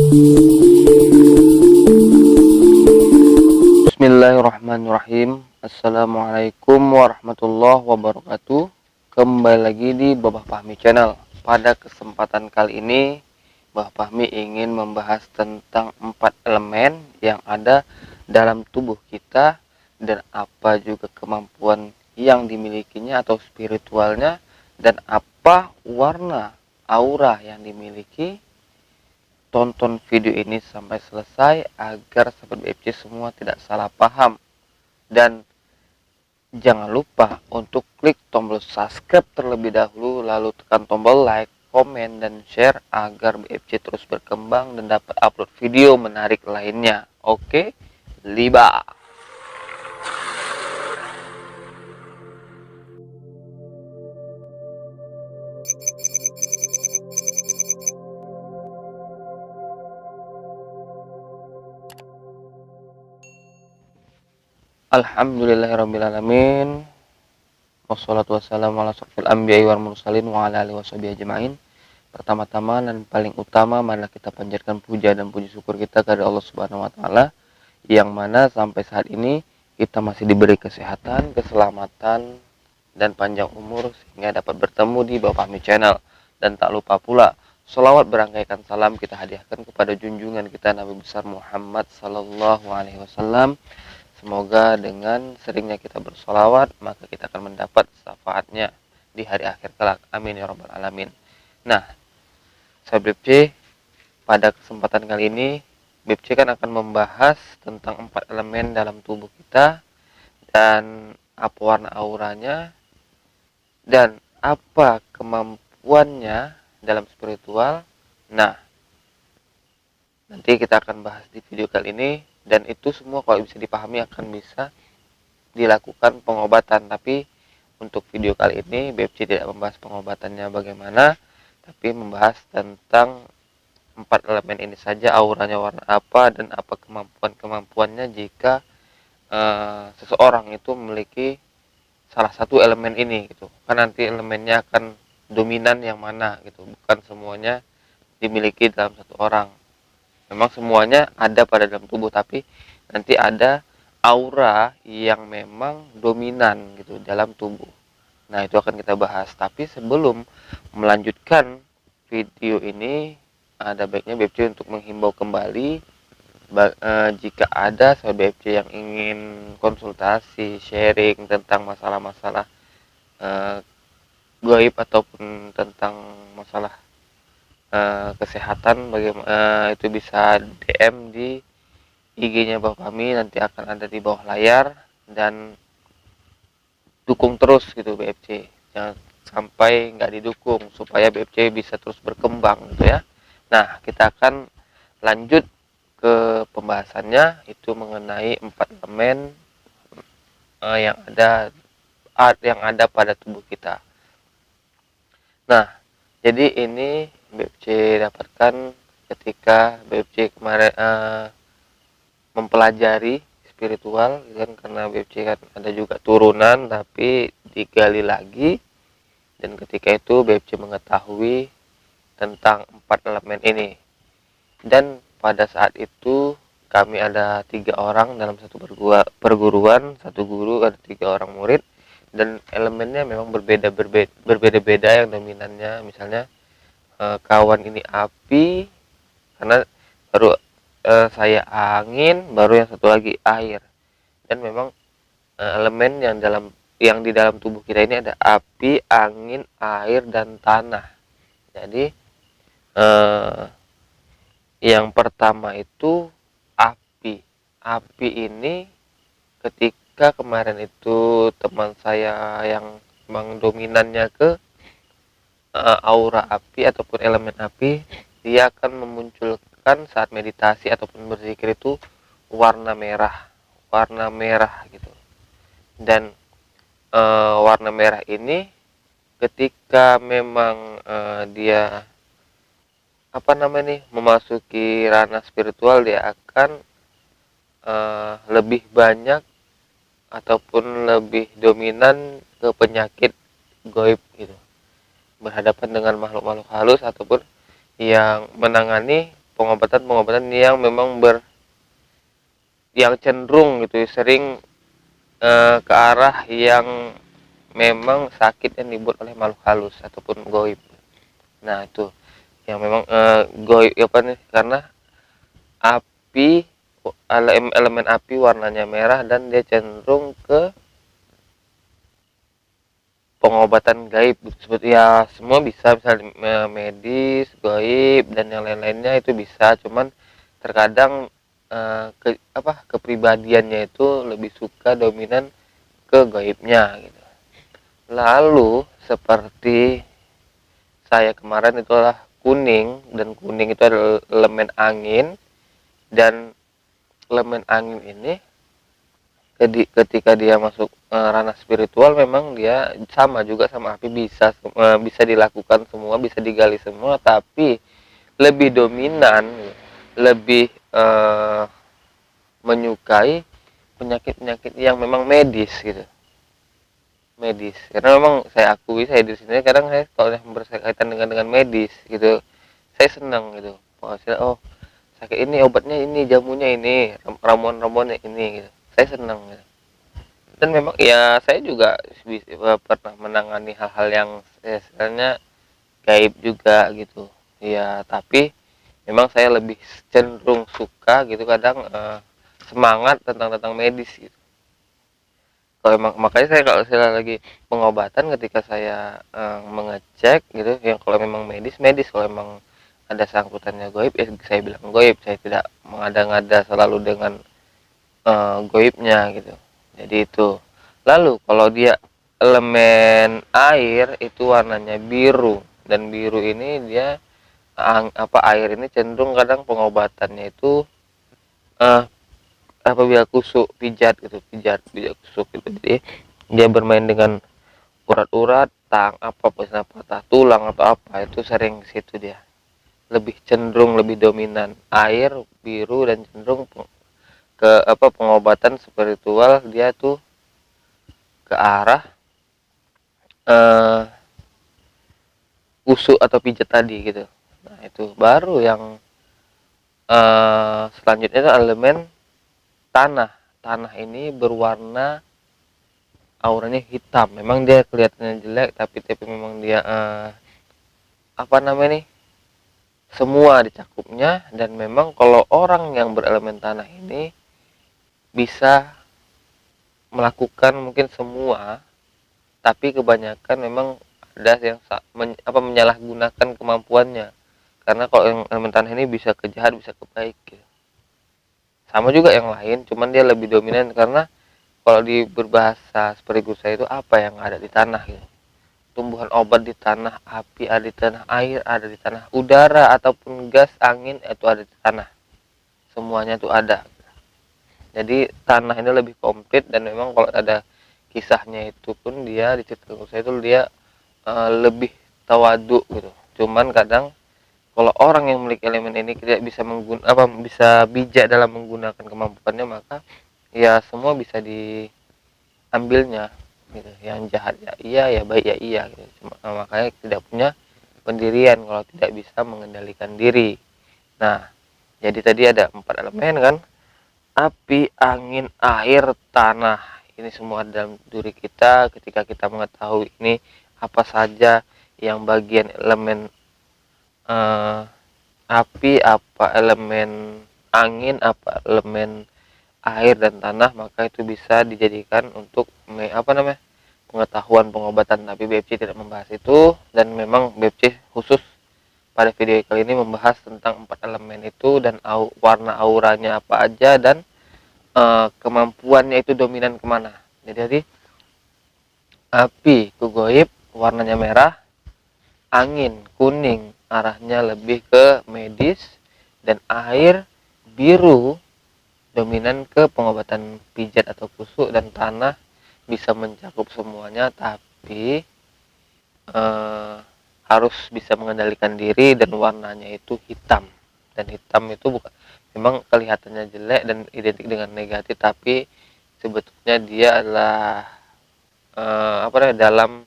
Bismillahirrahmanirrahim. Assalamualaikum warahmatullahi wabarakatuh. Kembali lagi di Babah Fahmi Channel. Pada kesempatan kali ini Babah Fahmi ingin membahas tentang 4 elemen yang ada dalam tubuh kita dan apa juga kemampuan yang dimilikinya atau spiritualnya, dan apa warna aura yang dimiliki. Tonton video ini sampai selesai agar sahabat BFC semua tidak salah paham, dan jangan lupa untuk klik tombol subscribe terlebih dahulu, lalu tekan tombol like, komen, dan share agar BFC terus berkembang dan dapat upload video menarik lainnya. Oke, liba. Alhamdulillahirrabbilalamin. Wassalatu wassalamu ala asrofil anbiya'i wal mursalin wa ala alihi washabihi ajma'in. Pertama-tama dan paling utama, marilah kita panjatkan puja dan puji syukur kita kepada Allah Subhanahu wa taala, yang mana sampai saat ini kita masih diberi kesehatan, keselamatan, dan panjang umur sehingga dapat bertemu di Babah Fahmi Channel. Dan tak lupa pula sholawat berangkaikan salam kita hadiahkan kepada junjungan kita Nabi besar Muhammad sallallahu alaihi wasallam. Semoga dengan seringnya kita bersolawat, maka kita akan mendapat syafaatnya di hari akhir kelak. Amin ya rabbal alamin. Nah, sahabat BFC, pada kesempatan kali ini BFC kan akan membahas tentang 4 elemen dalam tubuh kita dan apa warna auranya dan apa kemampuannya dalam spiritual. Nah, nanti kita akan bahas di video kali ini, dan itu semua kalau bisa dipahami akan bisa dilakukan pengobatan. Tapi untuk video kali ini BFC tidak membahas pengobatannya bagaimana, tapi membahas tentang 4 elemen ini saja, auranya warna apa dan apa kemampuannya jika seseorang itu memiliki salah satu elemen ini gitu. Kan nanti elemennya akan dominan yang mana gitu, bukan semuanya dimiliki dalam satu orang. Memang semuanya ada pada dalam tubuh, tapi nanti ada aura yang memang dominan gitu dalam tubuh. Nah, itu akan kita bahas. Tapi sebelum melanjutkan video ini, ada baiknya BFC untuk menghimbau kembali, jika ada sahabat BFC yang ingin konsultasi, sharing tentang masalah-masalah gaib ataupun tentang masalah kesehatan, bagaimana itu bisa DM di IG-nya Babah Fahmi, nanti akan ada di bawah layar. Dan dukung terus gitu BFC, jangan sampai nggak didukung, supaya BFC bisa terus berkembang gitu ya. Nah, kita akan lanjut ke pembahasannya, itu mengenai 4 elemen yang ada pada tubuh kita. Nah, jadi ini BFC dapatkan ketika BFC kemarin mempelajari spiritual kan, karena BFC kan ada juga turunan tapi digali lagi, dan ketika itu BFC mengetahui tentang 4 elemen ini. Dan pada saat itu kami ada 3 orang dalam satu perguruan, satu guru ada 3 orang murid, dan elemennya memang berbeda-beda yang dominannya. Misalnya kawan ini api, karena baru saya angin, baru yang satu lagi air. Dan memang elemen yang di dalam tubuh kita ini ada api, angin, air, dan tanah. Jadi yang pertama itu api. Api ini ketika kemarin itu teman saya yang memang dominannya ke aura api ataupun elemen api, dia akan memunculkan saat meditasi ataupun berzikir itu warna merah gitu. Dan warna merah ini ketika memang dia memasuki ranah spiritual, dia akan lebih banyak ataupun lebih dominan ke penyakit gaib gitu, berhadapan dengan makhluk-makhluk halus ataupun yang menangani pengobatan-pengobatan yang memang yang cenderung gitu sering ke arah yang memang sakit yang dibuat oleh makhluk halus ataupun goib. Nah itu yang memang goib apa nih, karena api, elemen api warnanya merah dan dia cenderung ke pengobatan gaib seperti ya semua bisa, misalnya medis, gaib dan yang lain-lainnya itu bisa, cuman terkadang kepribadiannya itu lebih suka dominan ke gaibnya gitu. Lalu seperti saya kemarin itulah kuning, dan kuning itu adalah elemen angin, dan elemen angin ini ketika dia masuk ranah spiritual memang dia sama juga sama api, bisa dilakukan semua, bisa digali semua, tapi lebih dominan, lebih menyukai penyakit-penyakit yang memang medis gitu, medis, karena memang saya akui, saya di sini kadang saya kalau yang berkaitan dengan medis gitu saya senang gitu. Oh, sakit ini obatnya ini, jamunya ini, ramuan-ramuannya ini gitu, saya senang gitu. Dan memang ya saya juga pernah menangani hal-hal yang sebenarnya gaib juga gitu ya, tapi memang saya lebih cenderung suka gitu kadang semangat tentang medis gitu. Kalau emang makanya kalau saya lagi pengobatan, ketika saya mengecek gitu yang kalau memang medis, kalau memang ada sangkutannya goib ya saya bilang goib, saya tidak mengada-ngada selalu dengan goibnya gitu. Jadi itu. Lalu kalau dia elemen air itu warnanya biru, dan biru ini dia air ini cenderung kadang pengobatannya itu eh, apabila kusuk pijat gitu, pijat kusuk gitu, jadi dia bermain dengan urat-urat patah tulang atau apa, itu sering situ dia lebih cenderung, lebih dominan air biru, dan cenderung ke pengobatan spiritual dia tuh ke arah kusuk atau pijat tadi gitu. Nah itu baru yang selanjutnya itu elemen tanah. Tanah ini berwarna auranya hitam, memang dia kelihatannya jelek, tapi memang dia semua dicakupnya. Dan memang kalau orang yang berelemen tanah ini bisa melakukan mungkin semua, tapi kebanyakan memang ada yang menyalahgunakan kemampuannya, karena kalau yang elemen tanah ini bisa ke jahat, bisa ke baik gitu. Sama juga yang lain, cuman dia lebih dominan karena kalau di berbahasa seperti guru saya itu apa yang ada di tanah gitu. Tumbuhan obat di tanah, api ada di tanah, air ada di tanah, udara ataupun gas, angin itu ada di tanah. Semuanya itu ada. Jadi tanah ini lebih komplit, dan memang kalau ada kisahnya itu pun dia diceritakan saya itu dia lebih tawadu gitu. Cuman kadang kalau orang yang memiliki elemen ini tidak bisa bisa bijak dalam menggunakan kemampuannya, maka ya semua bisa diambilnya gitu. Yang jahat ya iya, ya baik ya iya gitu. Makanya tidak punya pendirian kalau tidak bisa mengendalikan diri. Nah, jadi tadi ada 4 elemen kan, api, angin, air, tanah. Ini semua dalam diri kita. Ketika kita mengetahui ini apa saja yang bagian elemen api, apa elemen angin, apa elemen air dan tanah, maka itu bisa dijadikan untuk pengetahuan pengobatan. Tapi BFC tidak membahas itu, dan memang BFC khusus pada video kali ini membahas tentang 4 elemen itu, dan warna auranya apa aja, dan kemampuannya itu dominan kemana. Jadi api goib warnanya merah, angin kuning arahnya lebih ke medis, dan air biru dominan ke pengobatan pijat atau kusuk, dan tanah bisa mencakup semuanya, tapi harus bisa mengendalikan diri, dan warnanya itu hitam. Dan hitam itu bukan memang kelihatannya jelek dan identik dengan negatif, tapi sebetulnya dia adalah dalam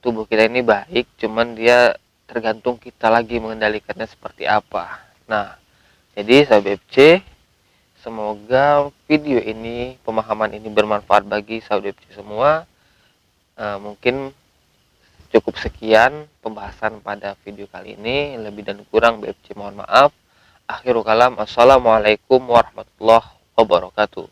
tubuh kita ini baik, cuman dia tergantung kita lagi mengendalikannya seperti apa. Nah, Jadi sahabat BFC, semoga video ini, pemahaman ini bermanfaat bagi sahabat BFC semua. Mungkin cukup sekian pembahasan pada video kali ini. Lebih dan kurang BFC mohon maaf. Akhirul kalam, assalamualaikum warahmatullahi wabarakatuh.